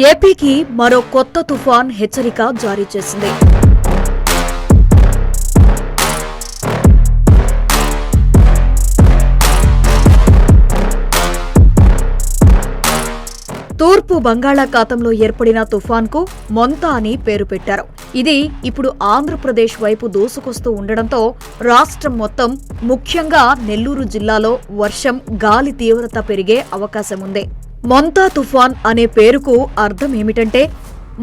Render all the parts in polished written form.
ఏపీకి మరో కొత్త తుఫాన్ హెచ్చరిక జారీ చేసింది. తూర్పు బంగాళాఖాతంలో ఏర్పడిన తుఫాన్కు మొంతా అని పేరు పెట్టారు. ఇది ఇప్పుడు ఆంధ్రప్రదేశ్ వైపు దూసుకొస్తూ ఉండడంతో రాష్ట్రం మొత్తం, ముఖ్యంగా నెల్లూరు జిల్లాలో వర్షం, గాలి తీవ్రత పెరిగే అవకాశం ఉంది. మొంతా తుఫాన్ అనే పేరుకు అర్థం ఏమిటంటే,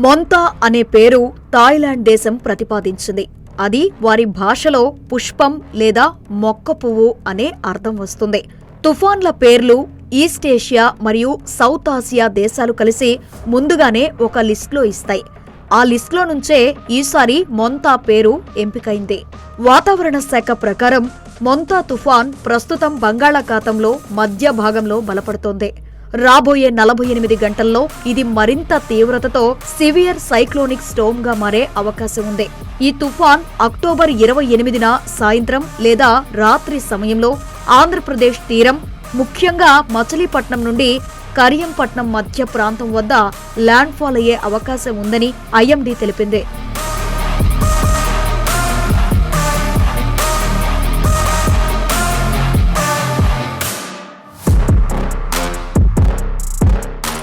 మొంతా అనే పేరు థాయిలాండ్ దేశం ప్రతిపాదించింది. అది వారి భాషలో పుష్పం లేదా మొక్క పువ్వు అనే అర్థం వస్తుంది. తుఫాన్ల పేర్లు ఈస్ట్ ఏషియా మరియు సౌత్ ఆసియా దేశాలు కలిసి ముందుగానే ఒక లిస్టులో ఇస్తాయి. ఆ లిస్టులో నుంచే ఈసారి మొంతా పేరు ఎంపికైంది. వాతావరణ శాఖ ప్రకారం మొంతా తుఫాన్ ప్రస్తుతం బంగాళాఖాతంలో మధ్య భాగంలో బలపడుతోంది. రాబోయే 48 గంటల్లో ఇది మరింత తీవ్రతతో సివియర్ సైక్లోనిక్ స్టోమ్ గా మారే అవకాశం ఉంది. ఈ తుఫాన్ అక్టోబర్ 28న సాయంత్రం లేదా రాత్రి సమయంలో ఆంధ్రప్రదేశ్ తీరం, ముఖ్యంగా మచిలీపట్నం నుండి కరియంపట్నం మధ్య ప్రాంతం వద్ద ల్యాండ్ ఫాల్ అయ్యే అవకాశం ఉందని ఐఎండీ తెలిపింది.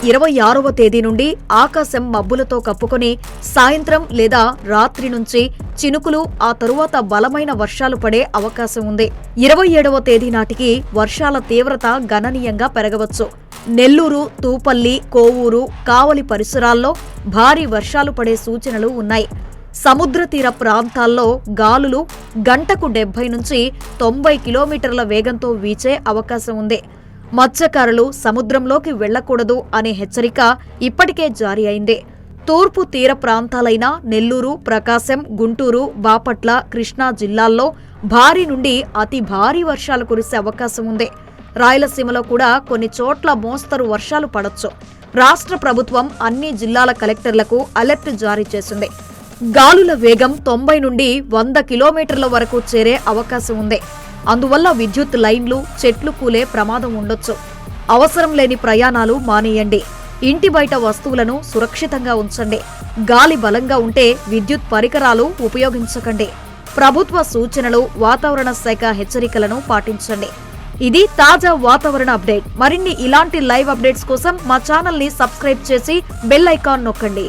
ఇరవై 26వ తేదీ నుండి ఆకాశం మబ్బులతో కప్పుకొని సాయంత్రం లేదా రాత్రి నుంచి చినుకులు, ఆ తరువాత బలమైన వర్షాలు పడే అవకాశం ఉంది. 27వ తేదీ నాటికి వర్షాల తీవ్రత గణనీయంగా పెరగవచ్చు. నెల్లూరు, తూపల్లి, కోవూరు, కావలి పరిసరాల్లో భారీ వర్షాలు పడే సూచనలు ఉన్నాయి. సముద్ర తీర ప్రాంతాల్లో గాలులు గంటకు 70 నుంచి 90 కిలోమీటర్ల వేగంతో వీచే అవకాశం ఉంది. మత్స్యకారులు సముద్రంలోకి వెళ్లకూడదు అనే హెచ్చరిక ఇప్పటికే జారీ అయింది. తూర్పు తీర ప్రాంతాలైన నెల్లూరు, ప్రకాశం, గుంటూరు, బాపట్ల, కృష్ణా జిల్లాల్లో భారీ నుండి అతి భారీ వర్షాలు కురిసే అవకాశం ఉంది. రాయలసీమలో కూడా కొన్ని చోట్ల మోస్తరు వర్షాలు పడొచ్చు. రాష్ట్ర ప్రభుత్వం అన్ని జిల్లాల కలెక్టర్లకు అలర్ట్ జారీ చేసింది. గాలుల వేగం 90 నుండి 100 కిలోమీటర్ల వరకు చేరే అవకాశం ఉంది. అందువల్ల విద్యుత్ లైన్లు, చెట్లు కూలే ప్రమాదం ఉండొచ్చు. అవసరం లేని ప్రయాణాలు మానేయండి. ఇంటి బయట వస్తువులను సురక్షితంగా ఉంచండి. గాలి బలంగా ఉంటే విద్యుత్ పరికరాలు ఉపయోగించకండి. ప్రభుత్వ సూచనలు, వాతావరణ శాఖ హెచ్చరికలను పాటించండి. ఇది తాజా వాతావరణ అప్డేట్. మరిన్ని ఇలాంటి లైవ్ అప్డేట్స్ కోసం మా ఛానల్ ని సబ్స్క్రైబ్ చేసి బెల్ ఐకాన్ నొక్కండి.